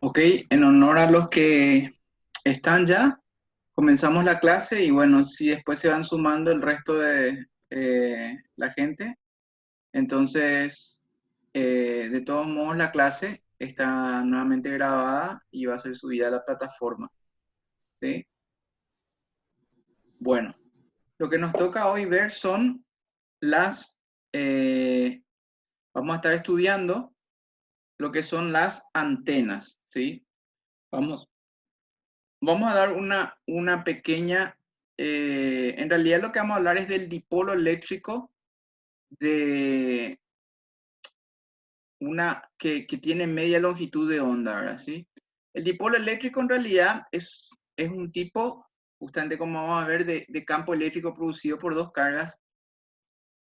Ok, en honor a los que están ya, comenzamos la clase y bueno, si después se van sumando el resto de la gente, entonces de todos modos la clase está nuevamente grabada y va a ser subida a la plataforma, ¿sí? Bueno, lo que nos toca hoy ver son las, eh, vamos a estar estudiando lo que son las antenas, ¿sí? Vamos, Vamos a dar una pequeña, en realidad lo que vamos a hablar es del dipolo eléctrico de una que tiene media longitud de onda, ¿verdad? ¿Sí? El dipolo eléctrico en realidad es un tipo, justamente como vamos a ver, de campo eléctrico producido por dos cargas.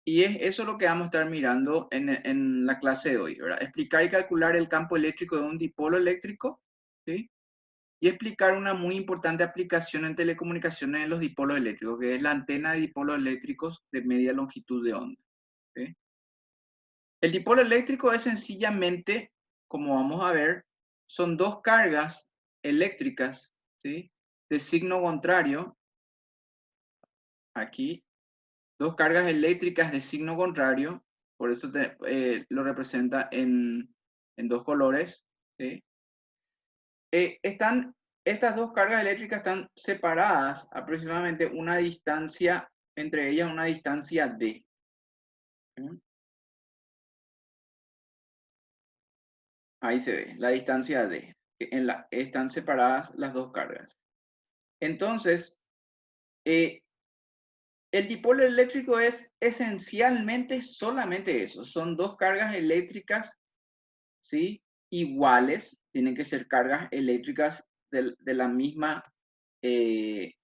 Y es eso lo que vamos a estar mirando en la clase de hoy, ¿verdad? Explicar y calcular el campo eléctrico de un dipolo eléctrico, ¿sí? Y explicar una muy importante aplicación en telecomunicaciones de los dipolos eléctricos, que es la antena de dipolos eléctricos de media longitud de onda, ¿sí? El dipolo eléctrico es sencillamente, como vamos a ver, son dos cargas eléctricas, ¿sí? De signo contrario, aquí, dos cargas eléctricas de signo contrario, por eso lo representa en dos colores, ¿sí? Estas dos cargas eléctricas están separadas aproximadamente una distancia, entre ellas una distancia d. ¿Sí? Ahí se ve, la distancia d. Están separadas las dos cargas. Entonces, eh, el dipolo eléctrico es esencialmente solamente eso. Son dos cargas eléctricas, ¿sí? Iguales. Tienen que ser cargas eléctricas de la misma eh,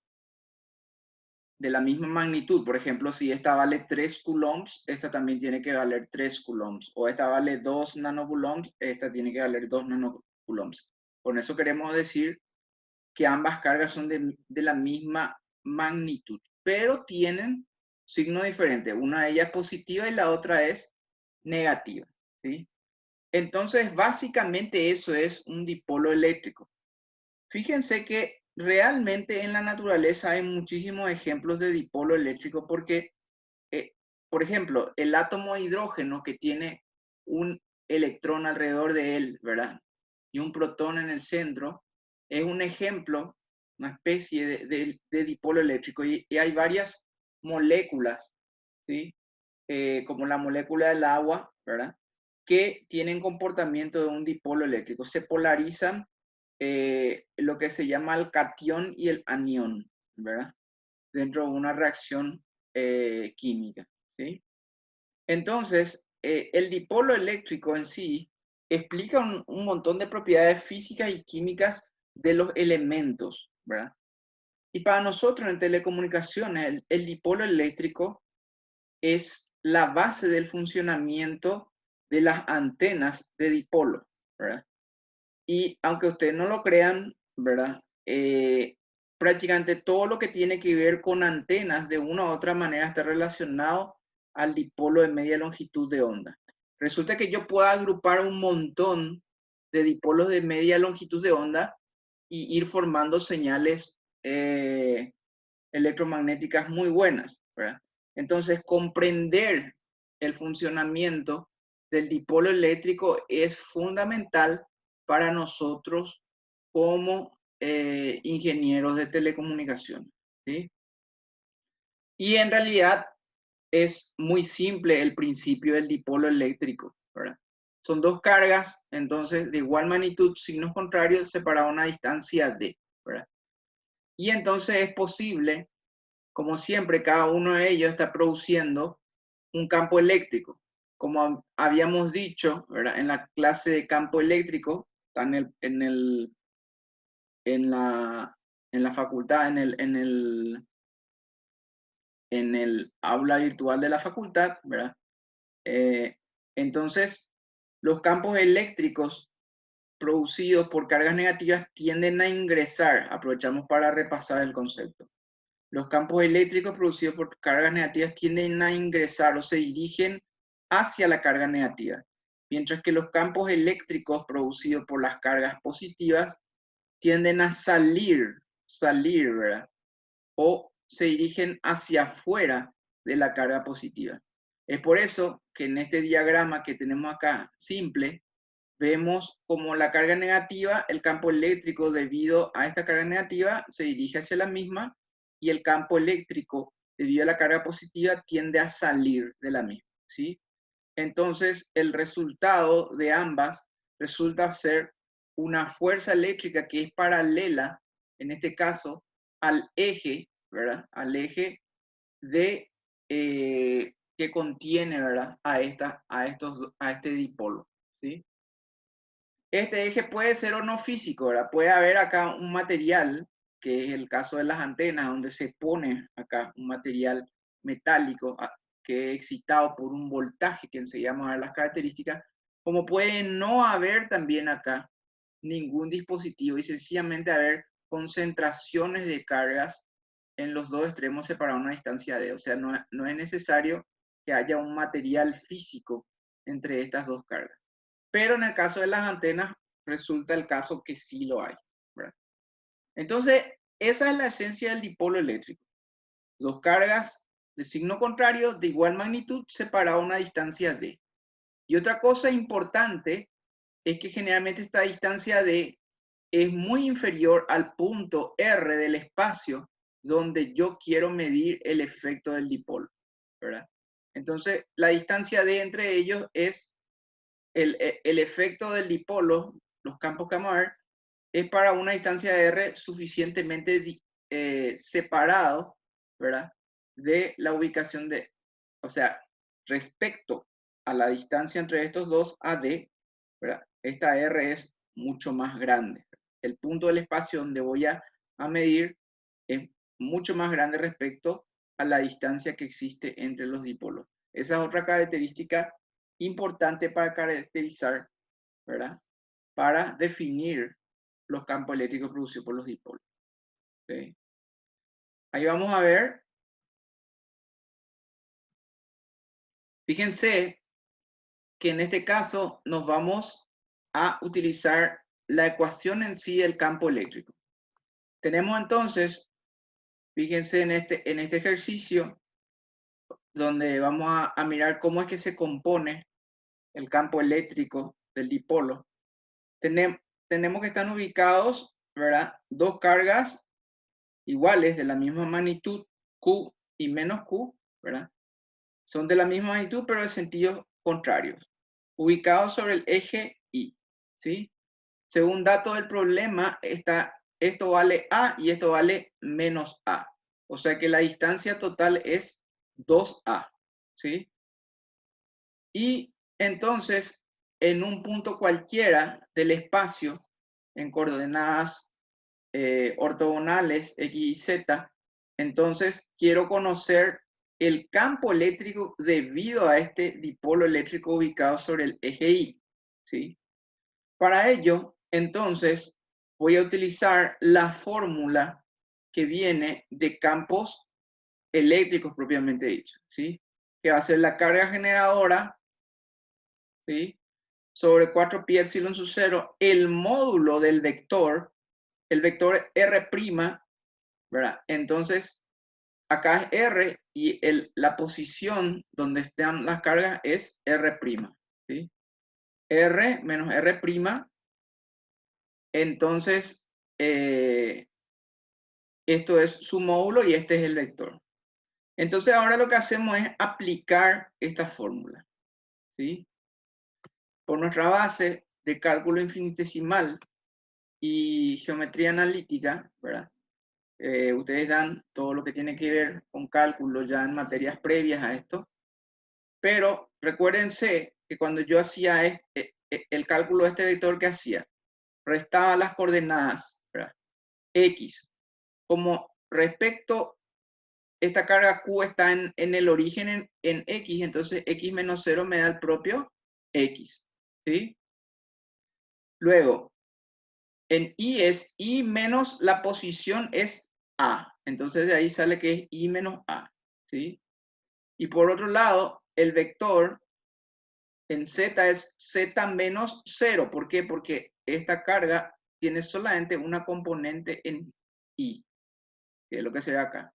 de la misma magnitud. Por ejemplo, si esta vale 3 coulombs, esta también tiene que valer 3 coulombs. O esta vale 2 nanocoulombs, esta tiene que valer 2 nanocoulombs. Con eso queremos decir que ambas cargas son de la misma magnitud, pero tienen signo diferente. Una de ellas es positiva y la otra es negativa, ¿sí? Entonces, básicamente eso es un dipolo eléctrico. Fíjense que realmente en la naturaleza hay muchísimos ejemplos de dipolo eléctrico porque, eh, por ejemplo, el átomo de hidrógeno que tiene un electrón alrededor de él, ¿verdad? Y un protón en el centro, es un ejemplo, una especie de dipolo eléctrico. Y hay varias moléculas, ¿sí? Como la molécula del agua, ¿verdad? Que tienen comportamiento de un dipolo eléctrico. Se polarizan lo que se llama el cation y el anión, ¿verdad? Dentro de una reacción química, ¿sí? Entonces, el dipolo eléctrico en sí explica un montón de propiedades físicas y químicas de los elementos, ¿verdad? Y para nosotros en telecomunicaciones, el dipolo eléctrico es la base del funcionamiento de las antenas de dipolo, ¿verdad? Y aunque ustedes no lo crean, ¿verdad? Prácticamente todo lo que tiene que ver con antenas de una u otra manera está relacionado al dipolo de media longitud de onda. Resulta que yo puedo agrupar un montón de dipolos de media longitud de onda y ir formando señales electromagnéticas muy buenas, ¿verdad? Entonces, comprender el funcionamiento del dipolo eléctrico es fundamental para nosotros como ingenieros de telecomunicaciones, ¿sí? Y en realidad es muy simple el principio del dipolo eléctrico, ¿verdad? Son dos cargas, entonces de igual magnitud, signos contrarios, separados a una distancia d, ¿verdad? Y entonces es posible, como siempre, cada uno de ellos está produciendo un campo eléctrico. Como habíamos dicho, ¿verdad? En la clase de campo eléctrico, en la, en la facultad, en el aula virtual de la facultad, ¿verdad? Eh, entonces, los campos eléctricos producidos por cargas negativas tienden a ingresar, aprovechamos para repasar el concepto. Los campos eléctricos producidos por cargas negativas tienden a ingresar o se dirigen hacia la carga negativa. mientras que los campos eléctricos producidos por las cargas positivas tienden a salir, ¿verdad? O se dirigen hacia afuera de la carga positiva. Es por eso que en este diagrama que tenemos acá, simple, vemos como la carga negativa, el campo eléctrico debido a esta carga negativa se dirige hacia la misma y el campo eléctrico debido a la carga positiva tiende a salir de la misma, ¿sí? Entonces, el resultado de ambas resulta ser una fuerza eléctrica que es paralela, en este caso, al eje, ¿verdad? Al eje de, que contiene, ¿verdad? A este dipolo, ¿sí? Este eje puede ser o no físico, ¿verdad? Puede haber acá un material, que es el caso de las antenas, donde se pone acá un material metálico que es excitado por un voltaje, que enseguida vamos a ver las características, como puede no haber también acá ningún dispositivo y sencillamente haber concentraciones de cargas en los dos extremos separados a una distancia d. O sea, no es necesario que haya un material físico entre estas dos cargas. Pero en el caso de las antenas, resulta el caso que sí lo hay, ¿verdad? Entonces, esa es la esencia del dipolo eléctrico. Dos cargas de signo contrario de igual magnitud separadas a una distancia d. Y otra cosa importante es que generalmente esta distancia d es muy inferior al punto R del espacio donde yo quiero medir el efecto del dipolo, ¿verdad? Entonces, la distancia d entre ellos es el efecto del dipolo, los campos que vamos a ver, es para una distancia de R suficientemente separado, ¿verdad? De la ubicación de, o sea, respecto a la distancia entre estos dos AD, ¿verdad? Esta R es mucho más grande. El punto del espacio donde voy a medir es mucho más grande respecto a la distancia que existe entre los dipolos. Esa es otra característica importante para caracterizar, ¿verdad? Para definir los campos eléctricos producidos por los dipolos. ¿Okay? Ahí vamos a ver. Fíjense que en este caso nos vamos a utilizar la ecuación en sí del campo eléctrico. Tenemos entonces, fíjense en este ejercicio, donde vamos a mirar cómo es que se compone el campo eléctrico del dipolo. Tenemos que estar ubicados, ¿verdad? Dos cargas iguales de la misma magnitud, Q y menos Q, ¿verdad? Son de la misma magnitud, pero de sentidos contrarios, ubicados sobre el eje Y, ¿sí? Según datos del problema, esto vale A y esto vale menos A. O sea que la distancia total es 2A, ¿sí? Y entonces, en un punto cualquiera del espacio, en coordenadas ortogonales X y Z, entonces quiero conocer el campo eléctrico debido a este dipolo eléctrico ubicado sobre el eje Y, ¿sí? Para ello, entonces, voy a utilizar la fórmula que viene de campos eléctricos propiamente dicho, ¿sí? Que va a ser la carga generadora, ¿sí? Sobre 4pi epsilon sub 0, el módulo del vector, el vector R', ¿verdad? Entonces, acá es R y la posición donde están las cargas es R', ¿sí? R menos R', entonces, esto es su módulo y este es el vector. Entonces, ahora lo que hacemos es aplicar esta fórmula, ¿sí? Por nuestra base de cálculo infinitesimal y geometría analítica, ¿verdad? Ustedes dan todo lo que tiene que ver con cálculo ya en materias previas a esto, pero recuérdense que cuando yo hacía el cálculo de este vector, ¿qué hacía? Restaba las coordenadas, ¿verdad? X. Como respecto, esta carga Q está en el origen en X, entonces X menos 0 me da el propio X, ¿sí? Luego, en Y es Y menos la posición es A. Entonces de ahí sale que es Y menos A, ¿sí? Y por otro lado, el vector en Z es Z menos 0. ¿Por qué? Porque esta carga tiene solamente una componente en Y, que es lo que se ve acá.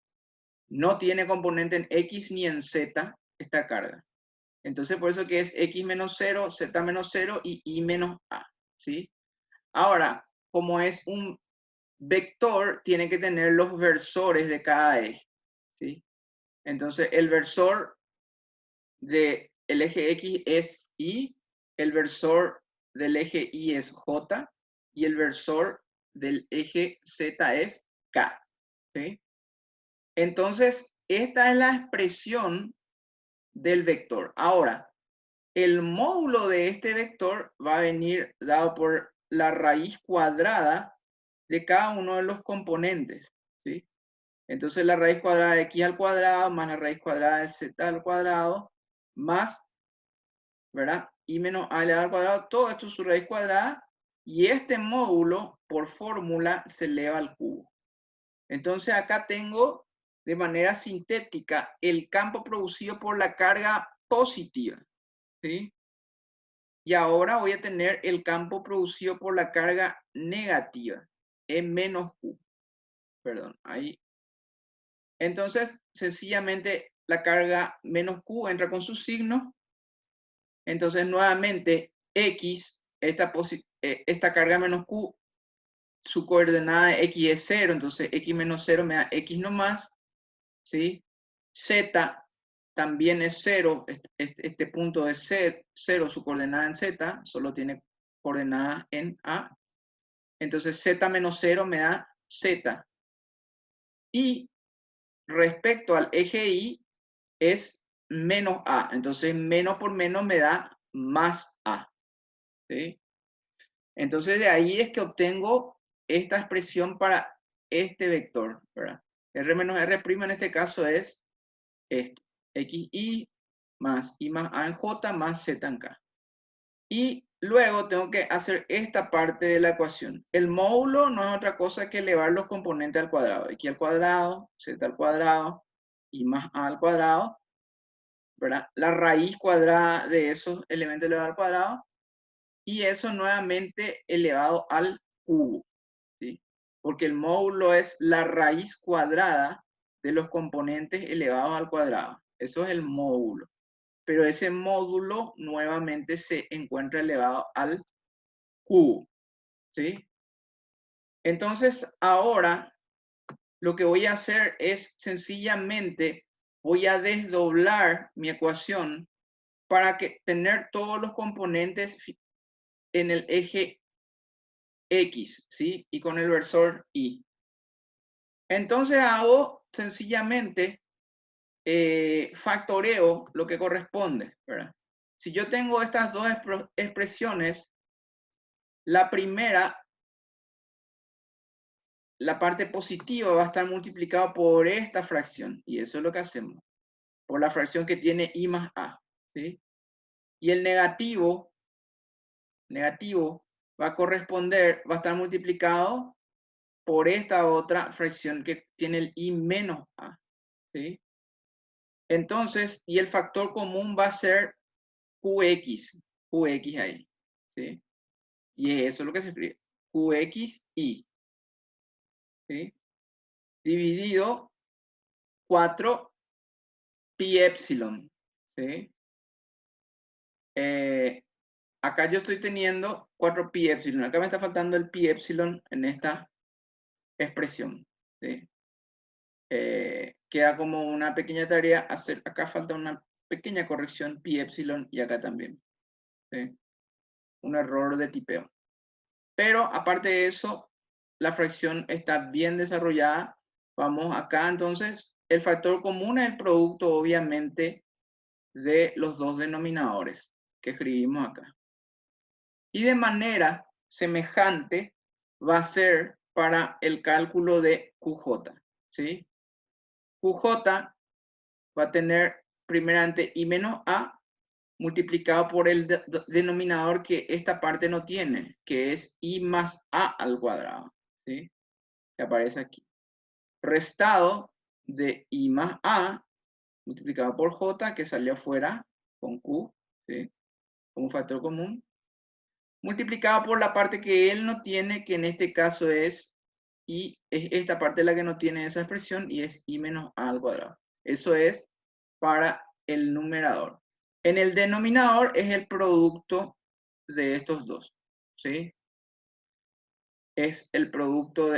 No tiene componente en X ni en Z esta carga. Entonces, por eso que es X menos 0, Z menos 0 y Y menos A, ¿sí? Ahora, como es un vector, tiene que tener los versores de cada eje, ¿sí? Entonces, el versor del eje X es Y, el versor del eje Y es J y el versor del eje Z es K, ¿sí? Entonces, esta es la expresión del vector. Ahora, el módulo de este vector va a venir dado por la raíz cuadrada de cada uno de los componentes, ¿sí? Entonces la raíz cuadrada de x al cuadrado más la raíz cuadrada de z al cuadrado más, ¿verdad? Y menos a elevado al cuadrado, todo esto es su raíz cuadrada y este módulo por fórmula se eleva al cubo. Entonces acá tengo de manera sintética el campo producido por la carga positiva, ¿sí? Y ahora voy a tener el campo producido por la carga negativa, E menos Q. Perdón, ahí. Entonces, sencillamente la carga menos Q entra con su signo. Entonces, nuevamente, X, esta carga menos Q, su coordenada de X es 0. Entonces, X menos 0 me da X nomás, ¿sí? Z también es 0. Este punto es 0, su coordenada en Z, solo tiene coordenada en A. Entonces Z menos 0 me da Z. Y respecto al eje Y es menos A. Entonces menos por menos me da más A, ¿sí? Entonces de ahí es que obtengo esta expresión para este vector, ¿verdad? R menos R' en este caso es esto. XY más I más A en J más Z en K. Y luego tengo que hacer esta parte de la ecuación. El módulo no es otra cosa que elevar los componentes al cuadrado. X al cuadrado, Z al cuadrado, y más A al cuadrado, ¿verdad? La raíz cuadrada de esos elementos elevados al cuadrado. Y eso nuevamente elevado al cubo, ¿sí? Porque el módulo es la raíz cuadrada de los componentes elevados al cuadrado. Eso es el módulo. Pero ese módulo nuevamente se encuentra elevado al cubo, ¿sí? Entonces, ahora lo que voy a hacer es sencillamente voy a desdoblar mi ecuación para tener todos los componentes en el eje X, ¿sí? Y con el versor Y. Entonces hago sencillamente factoreo lo que corresponde, ¿verdad? Si yo tengo estas dos expresiones, la primera, la parte positiva va a estar multiplicado por esta fracción, y eso es lo que hacemos, por la fracción que tiene I más A, ¿sí? Y el negativo va a corresponder, va a estar multiplicado por esta otra fracción que tiene el I menos A, ¿sí? Entonces, y el factor común va a ser QX ahí, ¿sí? Y eso es lo que se escribe, QXI, ¿sí? Dividido 4 pi epsilon, ¿sí? Acá yo estoy teniendo 4 pi epsilon, acá me está faltando el pi epsilon en esta expresión, ¿sí? Queda como una pequeña tarea hacer, acá falta una pequeña corrección pi epsilon y acá también, ¿sí? Un error de tipeo. Pero aparte de eso, la fracción está bien desarrollada. Vamos acá entonces, el factor común es el producto obviamente de los dos denominadores que escribimos acá. Y de manera semejante va a ser para el cálculo de QJ, ¿sí? QJ va a tener primeramente I menos A multiplicado por el denominador que esta parte no tiene, que es I más A al cuadrado, ¿sí? Que aparece aquí. Restado de I más A multiplicado por J, que salió afuera con Q, ¿sí? como factor común, multiplicado por la parte que él no tiene, que en este caso es I, es esta parte la que no tiene esa expresión, y es I menos A al cuadrado. Eso es para el numerador. En el denominador es el producto de estos dos, ¿sí? Es el producto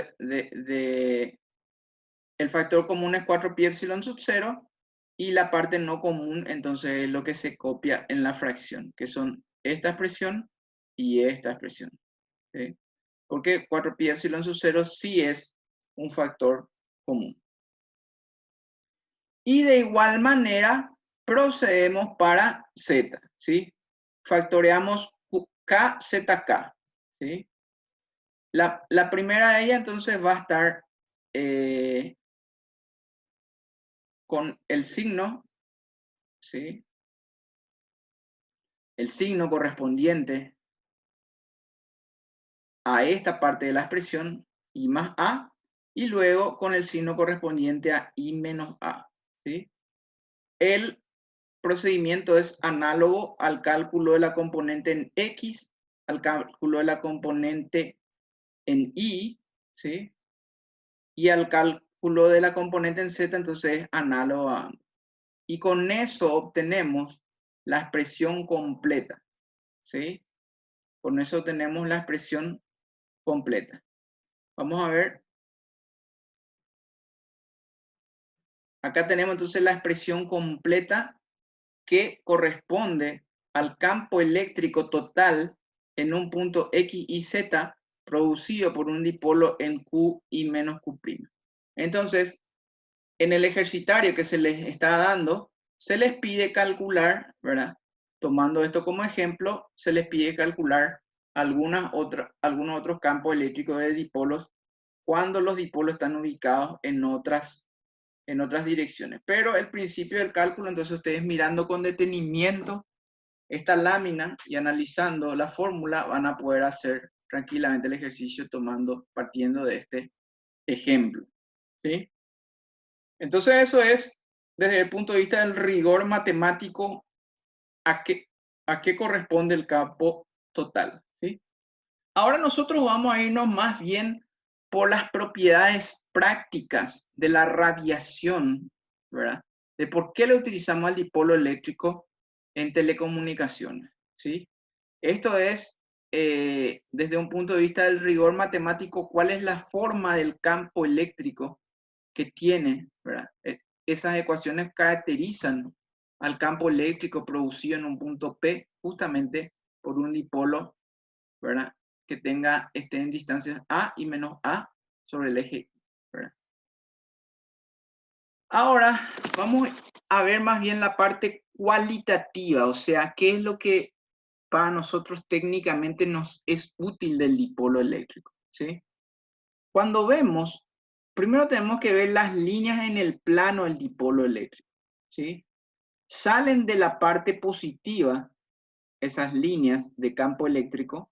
el factor común es 4pi epsilon sub 0, y la parte no común, entonces es lo que se copia en la fracción, que son esta expresión y esta expresión, ¿sí? Porque 4pi epsilon sub 0 sí es un factor común. Y de igual manera procedemos para z, ¿sí? Factoreamos k, z, k, ¿sí? La primera de ellas entonces va a estar con el signo, ¿sí? El signo correspondiente a esta parte de la expresión, I más A, y luego con el signo correspondiente a I menos A, ¿sí? El procedimiento es análogo al cálculo de la componente en X, al cálculo de la componente en Y, ¿sí? Y al cálculo de la componente en Z, entonces es análogo a ambos. Y con eso obtenemos la expresión completa, ¿sí? Con eso tenemos la expresión completa. Vamos a ver. Acá tenemos entonces la expresión completa que corresponde al campo eléctrico total en un punto X y Z producido por un dipolo en Q y menos Q'. Entonces, en el ejercitario que se les está dando, se les pide calcular, ¿verdad? Tomando esto como ejemplo, se les pide calcular algunos otros campos eléctricos de dipolos cuando los dipolos están ubicados en otras direcciones. Pero el principio del cálculo, entonces ustedes mirando con detenimiento esta lámina y analizando la fórmula, van a poder hacer tranquilamente el ejercicio partiendo de este ejemplo, ¿sí? Entonces eso es, desde el punto de vista del rigor matemático, a qué corresponde el campo total, ¿sí? Ahora nosotros vamos a irnos más bien por las propiedades prácticas de la radiación, ¿verdad? De por qué le utilizamos al dipolo eléctrico en telecomunicaciones, ¿sí? Esto es, desde un punto de vista del rigor matemático, cuál es la forma del campo eléctrico que tiene, ¿verdad? Esas ecuaciones caracterizan al campo eléctrico producido en un punto P justamente por un dipolo, ¿verdad? Que esté en distancias A y menos A sobre el eje, ¿verdad? Ahora vamos a ver más bien la parte cualitativa, o sea, qué es lo que para nosotros técnicamente nos es útil del dipolo eléctrico, ¿sí? Cuando vemos, primero tenemos que ver las líneas en el plano del dipolo eléctrico, ¿sí? Salen de la parte positiva esas líneas de campo eléctrico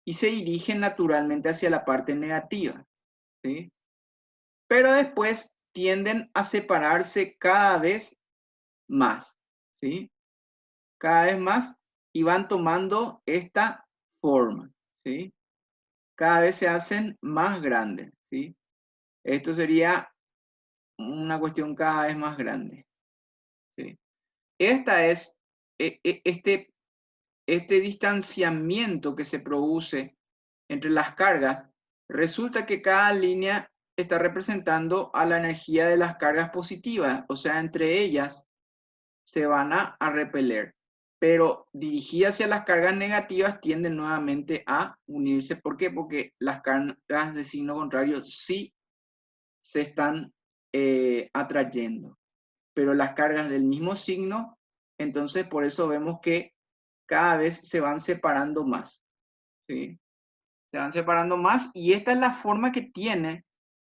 y se dirigen naturalmente hacia la parte negativa, ¿sí? Pero después tienden a separarse cada vez más, ¿sí? Cada vez más, y van tomando esta forma, ¿sí? Cada vez se hacen más grandes, ¿sí? Esto sería una cuestión cada vez más grande, ¿sí? Esta es este distanciamiento que se produce entre las cargas. Resulta que cada línea está representando a la energía de las cargas positivas, o sea, entre ellas se van a repeler, pero dirigidas hacia las cargas negativas tienden nuevamente a unirse. ¿Por qué? Porque las cargas de signo contrario sí se están atrayendo, pero las cargas del mismo signo, entonces por eso vemos que cada vez se van separando más, ¿sí? Se van separando más, y esta es la forma que tiene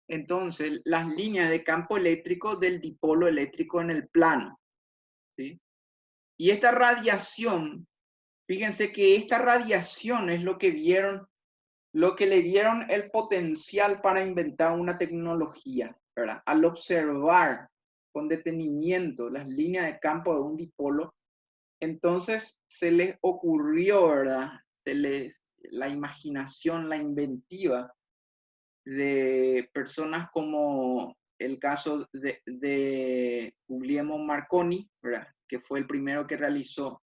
entonces las líneas de campo eléctrico del dipolo eléctrico en el plano, ¿sí? Y esta radiación, fíjense que esta radiación es lo que le dieron el potencial para inventar una tecnología, ¿verdad? Al observar con detenimiento las líneas de campo de un dipolo, Entonces se les ocurrió, ¿verdad? La imaginación, la inventiva de personas como el caso de Guglielmo Marconi, ¿verdad? Que fue el primero que realizó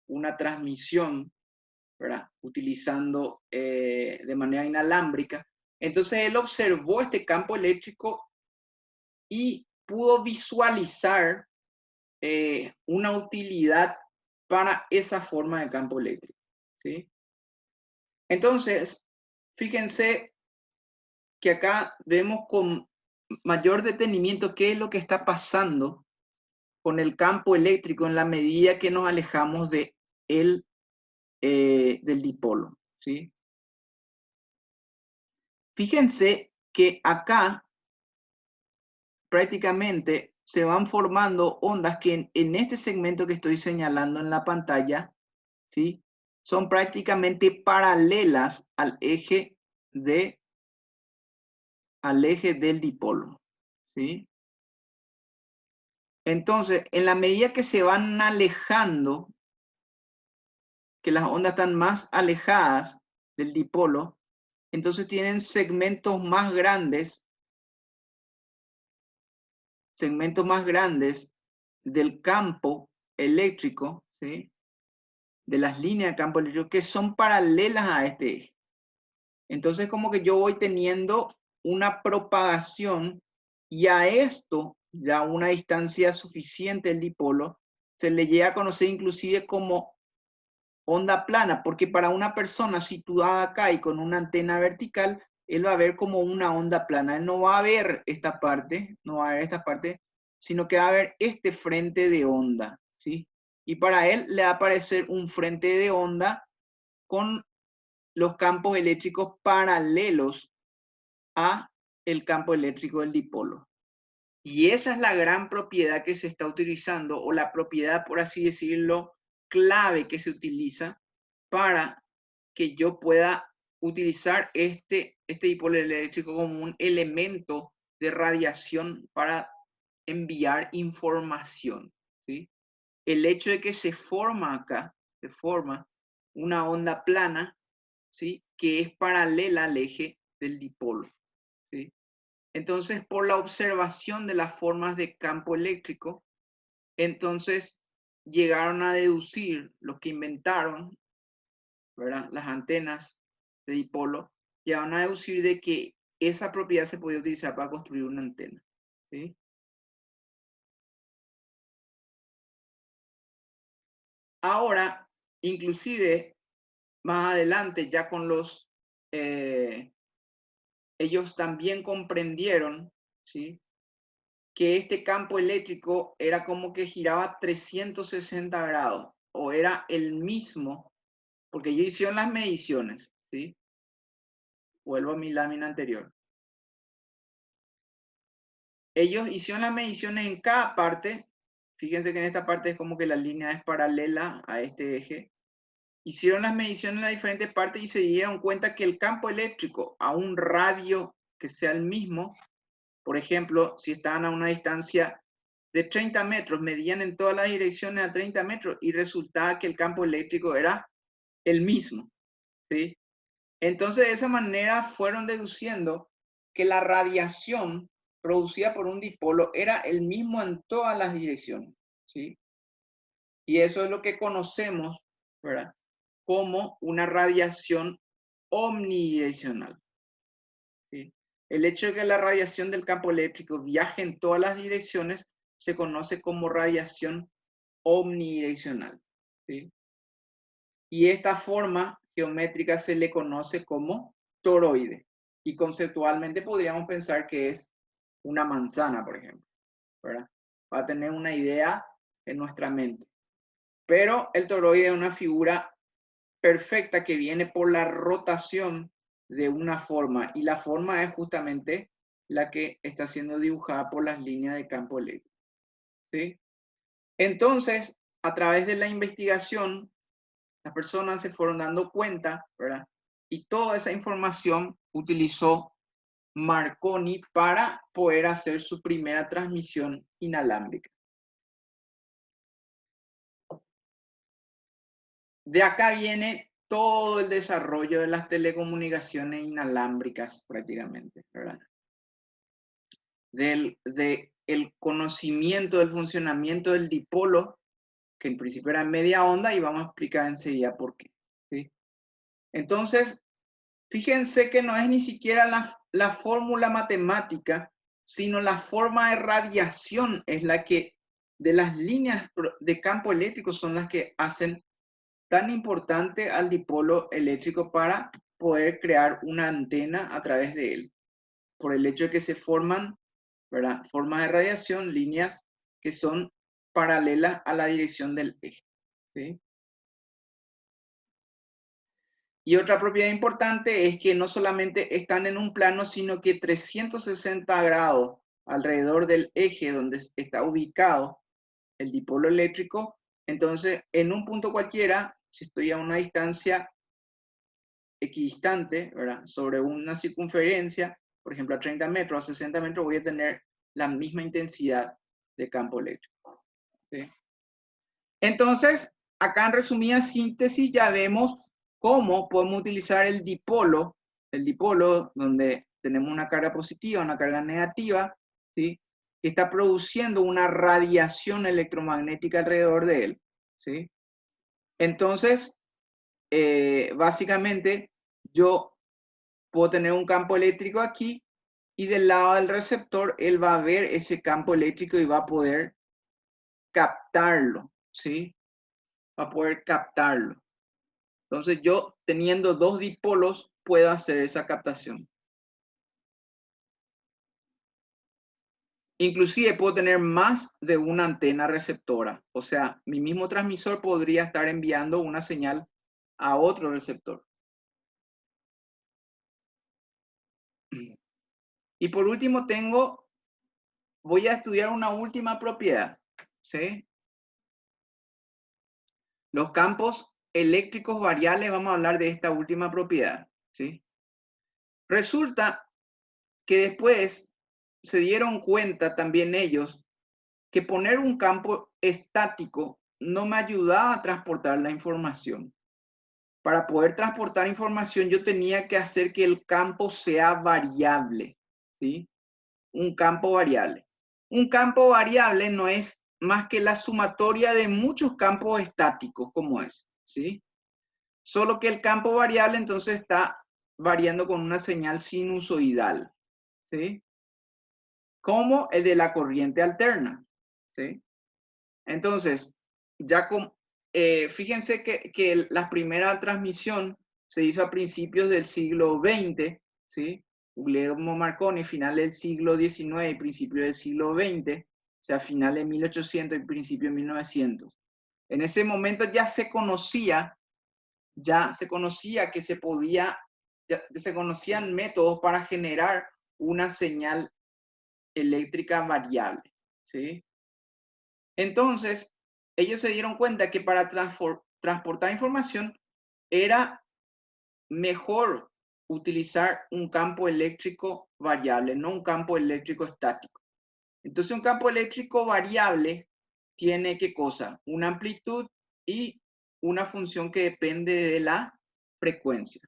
una transmisión, ¿verdad? Utilizando de manera inalámbrica. Entonces él observó este campo eléctrico y pudo visualizar una utilidad para esa forma de campo eléctrico, ¿sí? Entonces, fíjense que acá vemos con mayor detenimiento qué es lo que está pasando con el campo eléctrico en la medida que nos alejamos del dipolo, ¿sí? Fíjense que acá prácticamente se van formando ondas que en este segmento que estoy señalando en la pantalla, ¿sí? Son prácticamente paralelas al eje del dipolo, ¿sí? Entonces, en la medida que se van alejando, que las ondas están más alejadas del dipolo, entonces tienen segmentos más grandes del campo eléctrico, ¿sí? De las líneas de campo eléctrico que son paralelas a este eje. Entonces, como que yo voy teniendo una propagación y a esto, ya una distancia suficiente del dipolo, se le llega a conocer inclusive como onda plana, porque para una persona situada acá y con una antena vertical, él va a ver como una onda plana. Él no va a ver esta parte, no va a ver esta parte, sino que va a ver este frente de onda, ¿sí? Y para él le va a aparecer un frente de onda con los campos eléctricos paralelos a el campo eléctrico del dipolo. Y esa es la gran propiedad que se está utilizando, o la propiedad, por así decirlo, clave que se utiliza para que yo pueda utilizar este dipolo eléctrico como un elemento de radiación para enviar información, ¿sí? El hecho de que se forma una onda plana, ¿sí? Que es paralela al eje del dipolo, ¿sí? Entonces, por la observación de las formas de campo eléctrico, entonces llegaron a deducir los que inventaron, ¿verdad? Las antenas de dipolo, llegaron a deducir de que esa propiedad se podía utilizar para construir una antena, ¿sí? Ahora, inclusive, más adelante, ya con ellos también comprendieron, ¿sí? Que este campo eléctrico era como que giraba 360 grados, o era el mismo, porque ellos hicieron las mediciones, ¿sí? Vuelvo a mi lámina anterior. Ellos hicieron las mediciones en cada parte. Fíjense que en esta parte es como que la línea es paralela a este eje. Hicieron las mediciones en las diferentes partes y se dieron cuenta que el campo eléctrico a un radio que sea el mismo, por ejemplo, si estaban a una distancia de 30 metros, medían en todas las direcciones a 30 metros y resultaba que el campo eléctrico era el mismo, ¿sí? Entonces, de esa manera fueron deduciendo que la radiación producida por un dipolo era el mismo en todas las direcciones, ¿sí? Y eso es lo que conocemos, ¿verdad? Como una radiación omnidireccional, ¿sí? El hecho de que la radiación del campo eléctrico viaje en todas las direcciones se conoce como radiación omnidireccional, ¿sí? Y esta forma geométrica se le conoce como toroide. Y conceptualmente podríamos pensar que es una manzana, por ejemplo, ¿verdad? Para tener una idea en nuestra mente. Pero el toroide es una figura perfecta que viene por la rotación de una forma, y la forma es justamente la que está siendo dibujada por las líneas de campo eléctrico, ¿sí? Entonces, a través de la investigación, las personas se fueron dando cuenta, ¿verdad? Y toda esa información utilizó Marconi para poder hacer su primera transmisión inalámbrica. de acá viene todo el desarrollo de las telecomunicaciones inalámbricas prácticamente, ¿verdad? De el conocimiento del funcionamiento del dipolo, que en principio era media onda, y vamos a explicar enseguida por qué, ¿sí? Entonces, fíjense que no es ni siquiera la fórmula matemática, sino la forma de radiación es la que, de las líneas de campo eléctrico son las que hacen tan importante al dipolo eléctrico para poder crear una antena a través de él. Por el hecho de que se forman, ¿verdad?, formas de radiación, líneas que son paralelas a la dirección del eje, ¿sí? Y otra propiedad importante es que no solamente están en un plano, sino que 360 grados alrededor del eje donde está ubicado el dipolo eléctrico. Entonces, en un punto cualquiera, si estoy a una distancia equidistante, ¿verdad?, sobre una circunferencia, por ejemplo, a 30 metros, a 60 metros, voy a tener la misma intensidad de campo eléctrico, ¿sí? Entonces, acá en resumida síntesis ya vemos cómo podemos utilizar el dipolo donde tenemos una carga positiva, una carga negativa, ¿sí?, que está produciendo una radiación electromagnética alrededor de él, ¿sí? Entonces, básicamente, yo puedo tener un campo eléctrico aquí y del lado del receptor, él va a ver ese campo eléctrico y va a poder captarlo, ¿sí? Va a poder captarlo. Entonces yo, teniendo dos dipolos, puedo hacer esa captación. Inclusive puedo tener más de una antena receptora. O sea, mi mismo transmisor podría estar enviando una señal a otro receptor. Y por último voy a estudiar una última propiedad, ¿sí? Los campos eléctricos variables, vamos a hablar de esta última propiedad, ¿sí? Resulta que después se dieron cuenta también ellos que poner un campo estático no me ayudaba a transportar la información. Para poder transportar información yo tenía que hacer que el campo sea variable, ¿sí? Un campo variable. Un campo variable no es más que la sumatoria de muchos campos estáticos como es, ¿sí? Solo que el campo variable entonces está variando con una señal sinusoidal, ¿sí? Como el de la corriente alterna, ¿sí? Entonces, ya fíjense que la primera transmisión se hizo a principios del siglo XX, ¿sí? Guglielmo Marconi, final del siglo XIX y principio del siglo XX, o sea, final de 1800 y principio de 1900. En ese momento ya se conocía que se podía, ya se conocían métodos para generar una señal eléctrica variable, ¿sí? Entonces, ellos se dieron cuenta que para transportar información era mejor utilizar un campo eléctrico variable, no un campo eléctrico estático. Entonces, un campo eléctrico variable tiene, ¿qué cosa? Una amplitud y una función que depende de la frecuencia.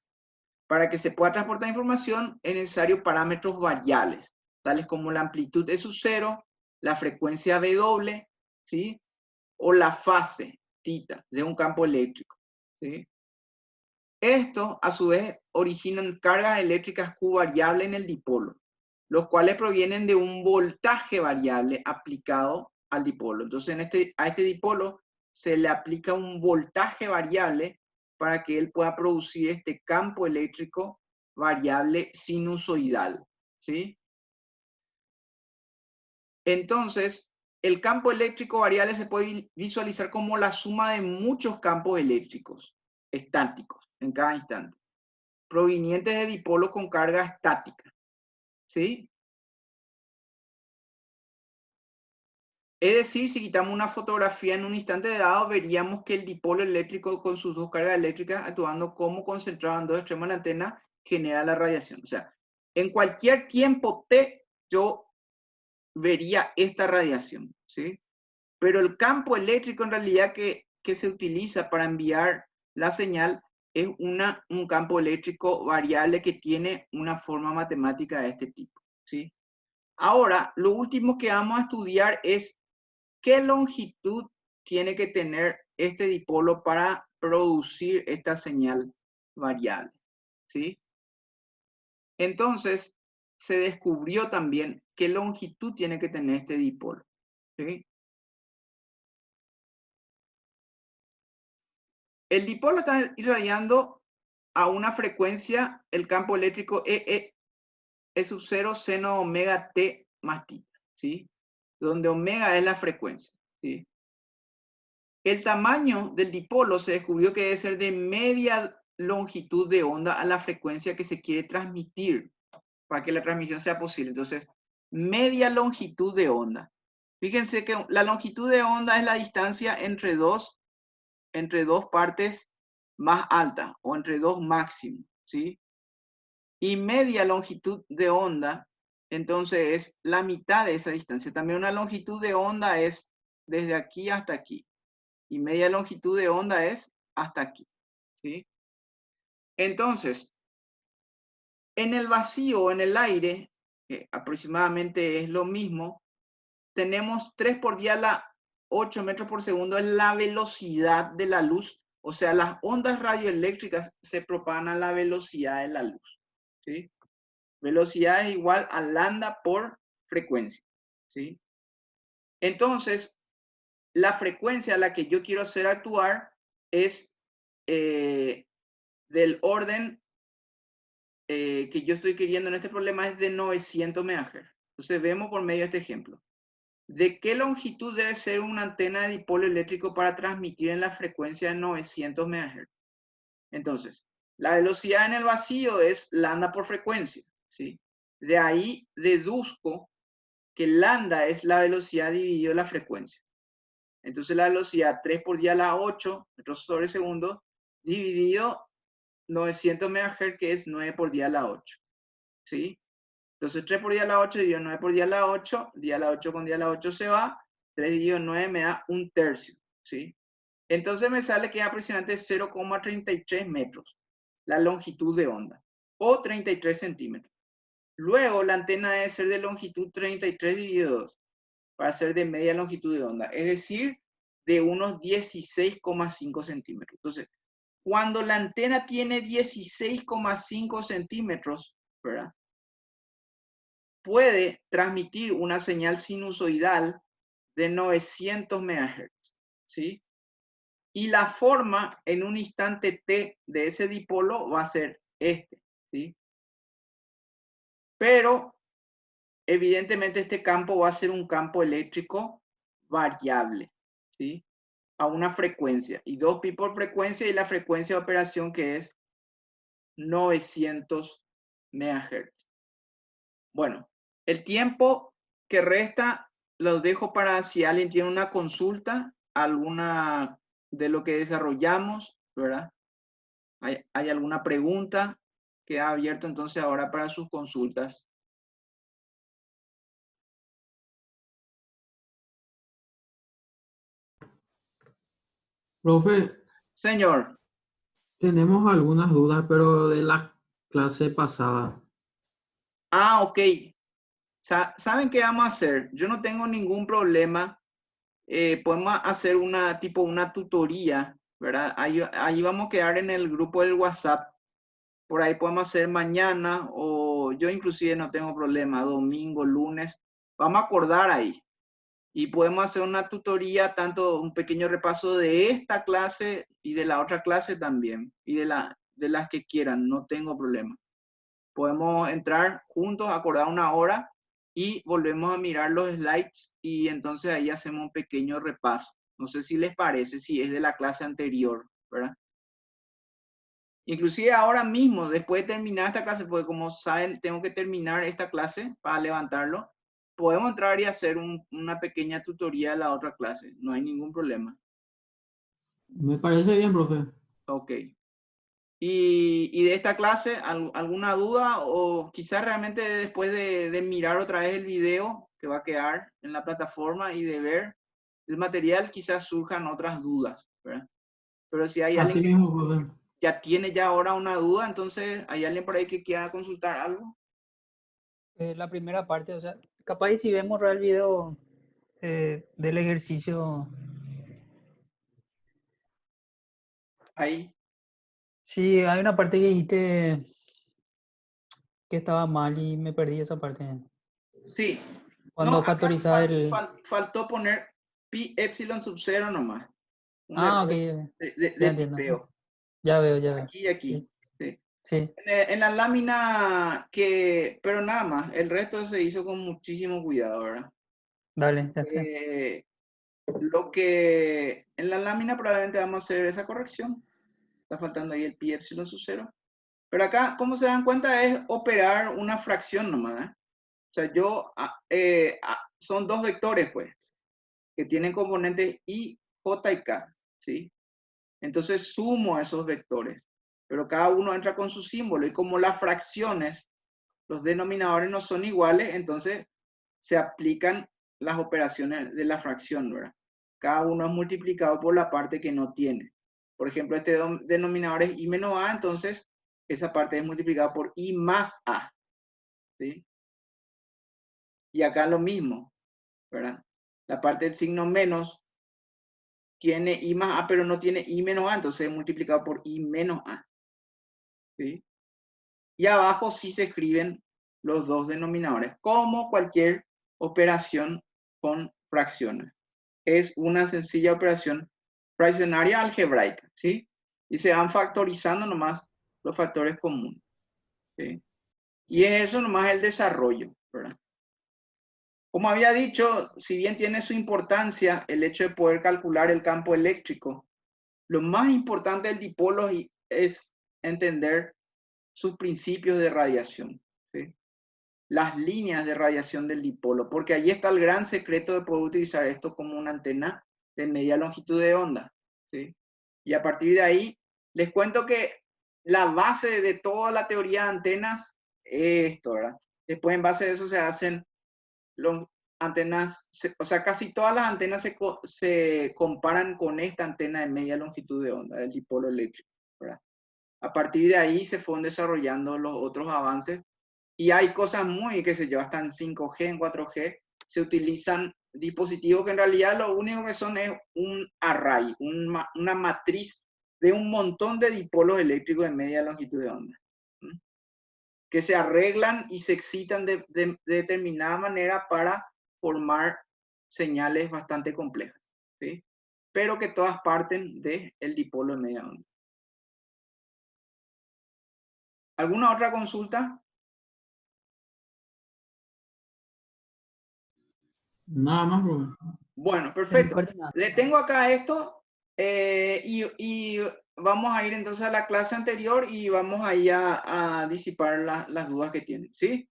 Para que se pueda transportar información es necesario parámetros variables, tales como la amplitud de su cero, la frecuencia W, ¿sí?, o la fase θ de un campo eléctrico, ¿sí? Esto, a su vez, originan cargas eléctricas Q variable en el dipolo, los cuales provienen de un voltaje variable aplicado al dipolo. Entonces, a este dipolo se le aplica un voltaje variable para que él pueda producir este campo eléctrico variable sinusoidal, ¿sí? Entonces, el campo eléctrico variable se puede visualizar como la suma de muchos campos eléctricos estáticos en cada instante, provenientes de dipolos con carga estática, ¿sí? Es decir, si quitamos una fotografía en un instante dado, veríamos que el dipolo eléctrico con sus dos cargas eléctricas actuando como concentrado en dos extremos de la antena genera la radiación. O sea, en cualquier tiempo t, yo vería esta radiación, ¿sí? Pero el campo eléctrico en realidad que se utiliza para enviar la señal es un campo eléctrico variable que tiene una forma matemática de este tipo, ¿sí? Ahora, lo último que vamos a estudiar es qué longitud tiene que tener este dipolo para producir esta señal variable, ¿sí? Entonces, se descubrió también qué longitud tiene que tener este dipolo, ¿sí? El dipolo está irradiando a una frecuencia, el campo eléctrico E sub 0 seno omega t más θ, ¿sí? Donde omega es la frecuencia, ¿sí? El tamaño del dipolo se descubrió que debe ser de media longitud de onda a la frecuencia que se quiere transmitir para que la transmisión sea posible. Entonces, media longitud de onda. Fíjense que la longitud de onda es la distancia entre dos partes más altas o entre dos máximos, ¿sí? Y media longitud de onda, entonces es la mitad de esa distancia. También una longitud de onda es desde aquí hasta aquí. Y media longitud de onda es hasta aquí, ¿sí? Entonces, en el vacío, en el aire, que aproximadamente es lo mismo, tenemos 3 por 10 a la 8 metros por segundo, es la velocidad de la luz. O sea, las ondas radioeléctricas se propagan a la velocidad de la luz, ¿sí? Velocidad es igual a lambda por frecuencia, ¿sí? Entonces, la frecuencia a la que yo quiero hacer actuar es del orden que yo estoy queriendo en este problema es de 900 MHz. Entonces vemos por medio de este ejemplo. ¿De qué longitud debe ser una antena de dipolo eléctrico para transmitir en la frecuencia de 900 MHz? Entonces, la velocidad en el vacío es lambda por frecuencia, ¿sí? De ahí deduzco que lambda es la velocidad dividido la frecuencia. Entonces la velocidad 3 por 10 a la 8 metros sobre segundo dividido 900 MHz, que es 9 por 10 a la 8, ¿sí? Entonces 3 por 10 a la 8 dividido 9 por 10 a la 8, 10 a la 8 con 10 a la 8 se va, 3 dividido 9 me da un tercio, ¿sí? Entonces me sale que es aproximadamente 0,33 metros la longitud de onda, o 33 centímetros. Luego la antena debe ser de longitud 33 dividido 2, para ser de media longitud de onda, es decir, de unos 16,5 centímetros. Entonces, cuando la antena tiene 16,5 centímetros, ¿verdad? Puede transmitir una señal sinusoidal de 900 MHz, ¿sí? Y la forma en un instante t de ese dipolo va a ser este, ¿sí? Pero evidentemente este campo va a ser un campo eléctrico variable, ¿sí? A una frecuencia, y 2pi por frecuencia, y la frecuencia de operación que es 900 MHz. Bueno, el tiempo que resta lo dejo para si alguien tiene una consulta, alguna de lo que desarrollamos, ¿verdad? ¿Hay alguna pregunta que ha abierto entonces ahora para sus consultas? Profe, Señor. tenemos algunas dudas, pero de la clase pasada. Ah, ok. ¿Saben qué vamos a hacer? Yo no tengo ningún problema. Podemos hacer una tutoría, ¿verdad? Ahí vamos a quedar en el grupo del WhatsApp. Por ahí podemos hacer mañana, o yo inclusive no tengo problema, domingo, lunes. Vamos a acordar ahí. Y podemos hacer una tutoría, tanto un pequeño repaso de esta clase y de la otra clase también. Y de las que quieran, no tengo problema. Podemos entrar juntos, acordar una hora y volvemos a mirar los slides y entonces ahí hacemos un pequeño repaso. No sé si les parece, si es de la clase anterior, ¿verdad? Inclusive ahora mismo, después de terminar esta clase, porque como saben, tengo que terminar esta clase para levantarlo, podemos entrar y hacer una pequeña tutoría de la otra clase. No hay ningún problema. Me parece bien, profe. Ok. Y de esta clase, ¿alguna duda? O quizás realmente después de mirar otra vez el video que va a quedar en la plataforma y de ver el material, quizás surjan otras dudas, ¿verdad? Pero si hay Así alguien mismo, profe. que ya tiene ya ahora una duda, entonces hay alguien por ahí que quiera consultar algo. La primera parte, o sea, capaz y si vemos el video del ejercicio, Ahí. sí, hay una parte que dijiste que estaba mal y me perdí esa parte. Sí. No, Cuando acá factorizaba el... faltó poner pi epsilon sub 0 nomás. Un Ah, ok, error ya de entiendo. tipeo. Ya veo, ya veo. Aquí y aquí. Sí, Sí. sí, En la lámina pero nada más, el resto se hizo con muchísimo cuidado, ¿verdad? dale, ya está. Lo que en la lámina probablemente vamos a hacer esa corrección. Está faltando ahí el pi epsilon sub 0. Pero acá, como se dan cuenta, es operar una fracción nomás, ¿eh? O sea, son dos vectores, pues, que tienen componentes i, j y k, ¿sí? Entonces sumo a esos vectores, pero cada uno entra con su símbolo y como las fracciones, los denominadores no son iguales, entonces se aplican las operaciones de la fracción, ¿verdad? Cada uno es multiplicado por la parte que no tiene. Por ejemplo, este denominador es i menos a, entonces esa parte es multiplicada por i más a, ¿sí? Y acá lo mismo, ¿verdad? La parte del signo menos tiene i más a, pero no tiene i menos a, entonces es multiplicado por i menos a, ¿sí? Y abajo sí se escriben los dos denominadores, como cualquier operación con fracciones. Es una sencilla operación fraccionaria algebraica, ¿sí? Y se van factorizando nomás los factores comunes, ¿sí? Y es eso nomás el desarrollo, ¿verdad? Como había dicho, si bien tiene su importancia el hecho de poder calcular el campo eléctrico, lo más importante del dipolo es entender sus principios de radiación, ¿sí? Las líneas de radiación del dipolo, porque ahí está el gran secreto de poder utilizar esto como una antena de media longitud de onda, ¿sí? Y a partir de ahí, les cuento que la base de toda la teoría de antenas es esto, ¿verdad? Después en base de eso se hacen los antenas, o sea, casi todas las antenas se comparan con esta antena de media longitud de onda, del dipolo eléctrico, ¿verdad? A partir de ahí se fueron desarrollando los otros avances y hay cosas muy, qué sé yo, hasta en 5G, en 4G, se utilizan dispositivos que en realidad lo único que son es un array, una matriz de un montón de dipolos eléctricos de media longitud de onda, ¿sí? Que se arreglan y se excitan de determinada manera para formar señales bastante complejas, ¿sí? Pero que todas parten del dipolo de media onda. ¿Alguna otra consulta? Nada más, profe. Bueno, De mi perfecto. parte nada. Le tengo acá esto y vamos a ir entonces a la clase anterior y vamos ahí a disipar las dudas que tienen, ¿sí?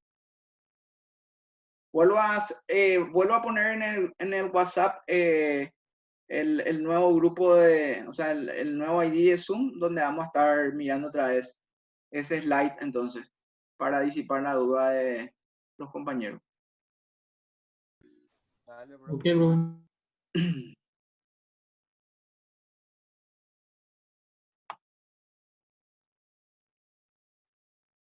Vuelvo a poner en el WhatsApp el nuevo grupo o sea, el nuevo ID de Zoom, donde vamos a estar mirando otra vez ese slide entonces, para disipar la duda de los compañeros. Ok, profe.